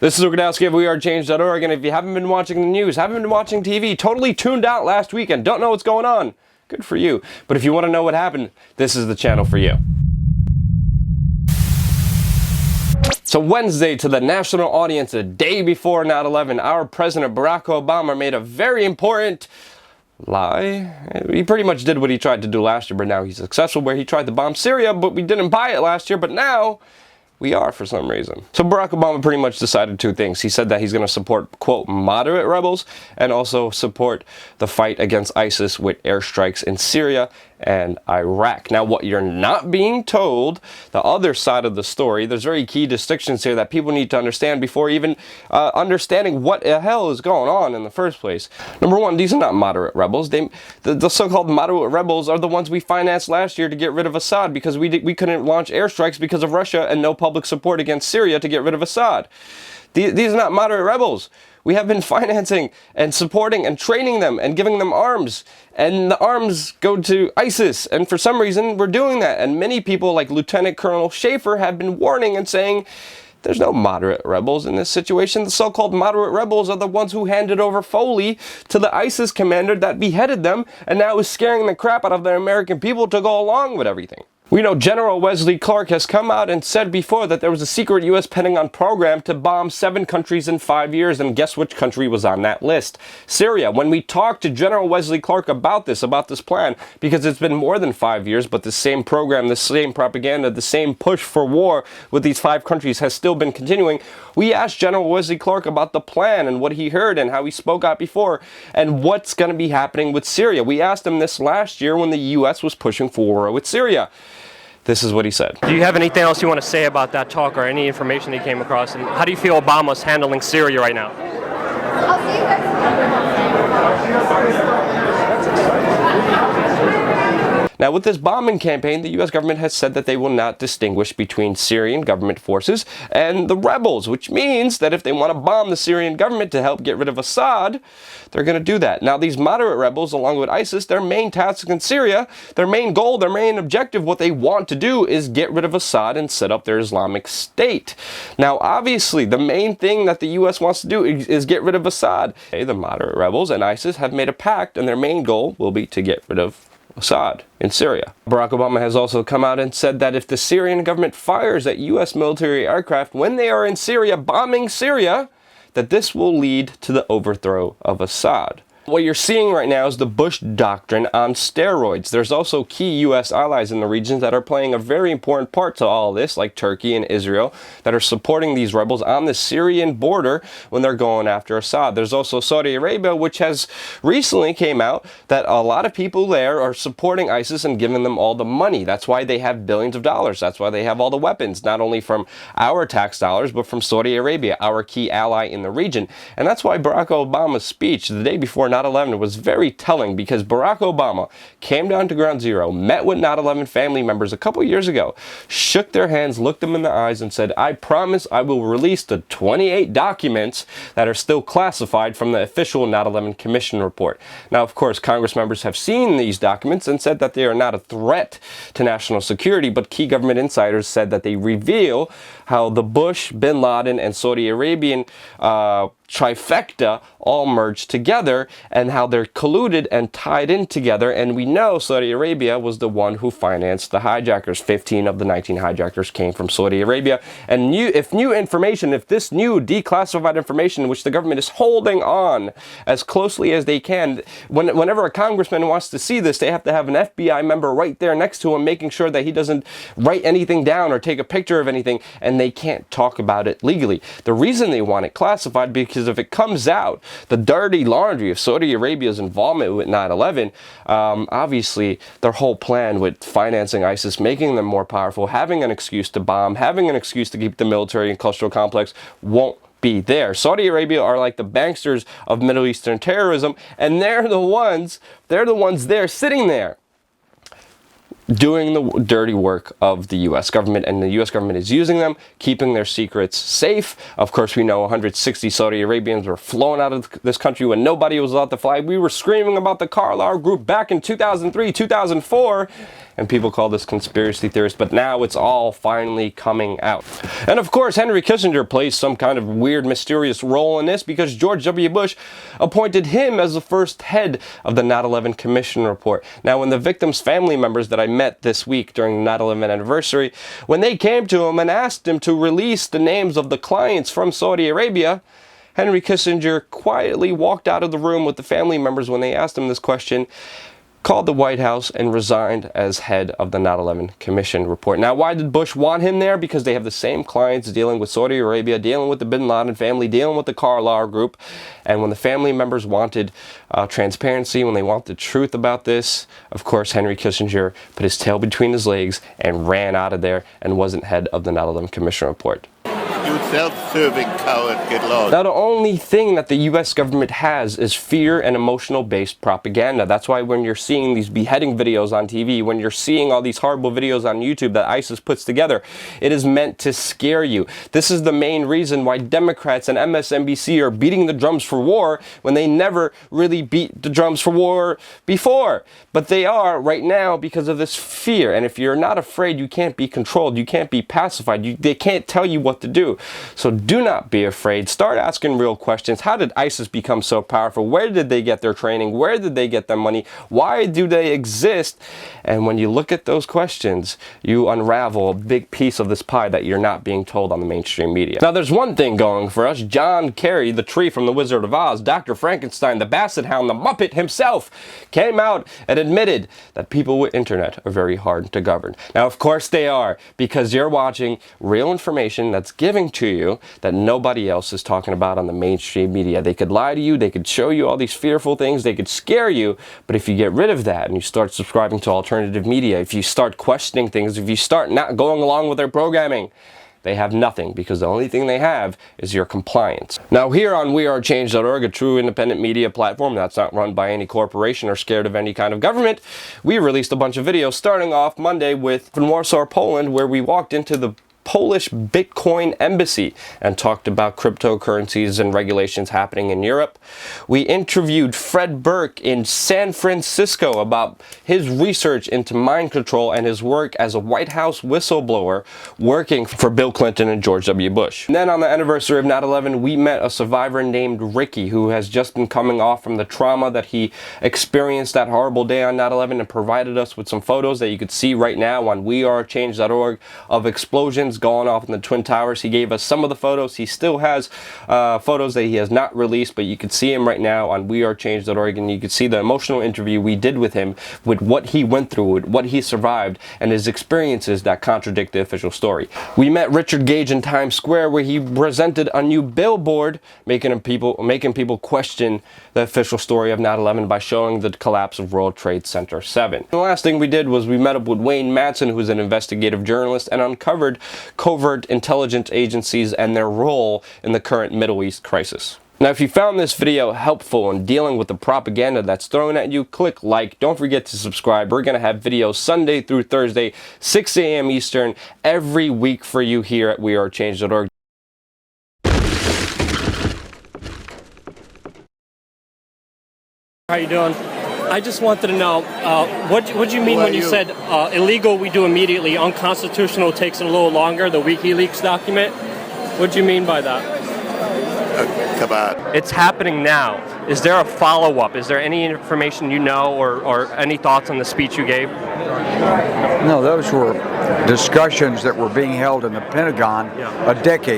This is Luke Rudkowski of WeAreChange.org, and if you haven't been watching the news, haven't been watching TV, totally tuned out last weekend, don't know what's going on, good for you. But if you want to know what happened, this is the channel for you. So Wednesday, to the national audience, a day before 9/11, our President Barack Obama made a very important lie. He pretty much did what he tried to do last year, but now he's successful, where he tried to bomb Syria, but we didn't buy it last year, but now we are for some reason. So Barack Obama pretty much decided two things. He said that he's going to support, quote, moderate rebels, and also support the fight against ISIS with airstrikes in Syria and Iraq. Now, what you're not being told, the other side of the story, there's very key distinctions here that people need to understand before even understanding what the hell is going on in the first place. Number one, these are not moderate rebels. The so-called moderate rebels are the ones we financed last year to get rid of Assad, because we couldn't launch airstrikes because of Russia and no public support against Syria to get rid of Assad. These are not moderate rebels. We have been financing and supporting and training them and giving them arms, and the arms go to ISIS, and for some reason we're doing that. And many people like Lieutenant Colonel Schaefer have been warning and saying there's no moderate rebels in this situation. The so-called moderate rebels are the ones who handed over Foley to the ISIS commander that beheaded them and now is scaring the crap out of the American people to go along with everything. We know General Wesley Clark has come out and said before that there was a secret U.S. Pentagon program to bomb 7 countries in 5 years, and guess which country was on that list? Syria. When we talked to General Wesley Clark about this plan, because it's been more than 5 years, but the same program, the same propaganda, the same push for war with these 5 countries has still been continuing, we asked General Wesley Clark about the plan and what he heard and how he spoke out before and what's going to be happening with Syria. We asked him this last year when the U.S. was pushing for war with Syria. This is what he said. Do you have anything else you want to say about that talk or any information you came across? And how do you feel Obama's handling Syria right now? I'll see you guys. Now, with this bombing campaign, the U.S. government has said that they will not distinguish between Syrian government forces and the rebels, which means that if they want to bomb the Syrian government to help get rid of Assad, they're going to do that. Now, these moderate rebels, along with ISIS, their main task in Syria, their main goal, their main objective, what they want to do is get rid of Assad and set up their Islamic State. Now, obviously, the main thing that the U.S. wants to do is get rid of Assad. The moderate rebels and ISIS have made a pact, and their main goal will be to get rid of Assad in Syria. Barack Obama has also come out and said that if the Syrian government fires at U.S. military aircraft when they are in Syria, bombing Syria, that this will lead to the overthrow of Assad. What you're seeing right now is the Bush doctrine on steroids. There's also key U.S. allies in the region that are playing a very important part to all this, like Turkey and Israel, that are supporting these rebels on the Syrian border when they're going after Assad. There's also Saudi Arabia, which has recently came out that a lot of people there are supporting ISIS and giving them all the money. That's why they have billions of dollars. That's why they have all the weapons, not only from our tax dollars, but from Saudi Arabia, our key ally in the region. And that's why Barack Obama's speech the day before 9/11 was very telling, because Barack Obama came down to ground zero, met with 9/11 family members a couple years ago, shook their hands, looked them in the eyes, and said, I promise I will release the 28 documents that are still classified from the official 9/11 Commission report. Now, of course, Congress members have seen these documents and said that they are not a threat to national security, but key government insiders said that they reveal how the Bush, Bin Laden, and Saudi Arabian trifecta all merged together, and how they're colluded and tied in together. And we know Saudi Arabia was the one who financed the hijackers. 15 of the 19 hijackers came from Saudi Arabia. And if this new declassified information, which the government is holding on as closely as they can, whenever a congressman wants to see this, they have to have an FBI member right there next to him, making sure that he doesn't write anything down or take a picture of anything, and they can't talk about it legally. The reason they want it classified, because if it comes out, the dirty laundry of Saudi Arabia's involvement with 9/11, obviously their whole plan with financing ISIS, making them more powerful, having an excuse to bomb, having an excuse to keep the military and cultural complex, won't be there. Saudi Arabia are like the banksters of Middle Eastern terrorism, and they're the ones there sitting there doing the dirty work of the U.S. government, and the U.S. government is using them, keeping their secrets safe. Of course, we know 160 Saudi Arabians were flown out of this country when nobody was allowed to fly. We were screaming about the Carlyle Group back in 2003, 2004, and people call this conspiracy theorist, but now it's all finally coming out. And of course, Henry Kissinger plays some kind of weird, mysterious role in this because George W. Bush appointed him as the first head of the 9/11 Commission report. Now, when the victims' family members that I met this week during the 9/11 anniversary, when they came to him and asked him to release the names of the clients from Saudi Arabia, Henry Kissinger quietly walked out of the room with the family members when they asked him this question, called the White House, and resigned as head of the 9/11 Commission report. Now, why did Bush want him there? Because they have the same clients dealing with Saudi Arabia, dealing with the Bin Laden family, dealing with the Carlyle Group. And when the family members wanted transparency, when they wanted truth about this, of course, Henry Kissinger put his tail between his legs and ran out of there and wasn't head of the 9/11 Commission report. You self-serving coward, get lost. Now, the only thing that the U.S. government has is fear and emotional-based propaganda. That's why when you're seeing these beheading videos on TV, when you're seeing all these horrible videos on YouTube that ISIS puts together, it is meant to scare you. This is the main reason why Democrats and MSNBC are beating the drums for war when they never really beat the drums for war before. But they are right now because of this fear. And if you're not afraid, you can't be controlled. You can't be pacified. They can't tell you what to do. So do not be afraid. Start asking real questions. How did ISIS become so powerful? Where did they get their training? Where did they get their money? Why do they exist? And when you look at those questions, you unravel a big piece of this pie that you're not being told on the mainstream media. Now, there's one thing going for us. John Kerry, the tree from The Wizard of Oz, Dr. Frankenstein, the Basset Hound, the Muppet himself, came out and admitted that people with internet are very hard to govern. Now, of course they are, because you're watching real information that's giving to you that nobody else is talking about on the mainstream media. They could lie to you, they could show you all these fearful things, they could scare you, but if you get rid of that and you start subscribing to alternative media, if you start questioning things, if you start not going along with their programming, they have nothing, because the only thing they have is your compliance. Now, here on WeAreChange.org, a true independent media platform that's not run by any corporation or scared of any kind of government, we released a bunch of videos starting off Monday with in Warsaw, Poland, where we walked into the Polish Bitcoin embassy and talked about cryptocurrencies and regulations happening in Europe. We interviewed Fred Burke in San Francisco about his research into mind control and his work as a White House whistleblower working for Bill Clinton and George W. Bush. And then on the anniversary of 9/11, we met a survivor named Ricky, who has just been coming off from the trauma that he experienced that horrible day on 9/11, and provided us with some photos that you could see right now on WeAreChange.org of explosions going off in the Twin Towers. He gave us some of the photos. He still has photos that he has not released, but you can see him right now on WeAreChange.org, and you can see the emotional interview we did with him, with what he went through, with what he survived, and his experiences that contradict the official story. We met Richard Gage in Times Square, where he presented a new billboard, making people question the official story of 9/11 by showing the collapse of World Trade Center 7. The last thing we did was we met up with Wayne Madsen, who's an investigative journalist, and uncovered covert intelligence agencies and their role in the current Middle East crisis. Now, if you found this video helpful in dealing with the propaganda that's thrown at you, click like. Don't forget to subscribe. We're going to have videos Sunday through Thursday, 6 a.m. Eastern, every week for you here at WeAreChange.org. How you doing? I just wanted to know, what do you mean when you said illegal we do immediately, unconstitutional takes a little longer, the WikiLeaks document? What do you mean by that? Come on. It's happening now. Is there a follow-up? Is there any information you know, or any thoughts on the speech you gave? No, those were discussions that were being held in the Pentagon a decade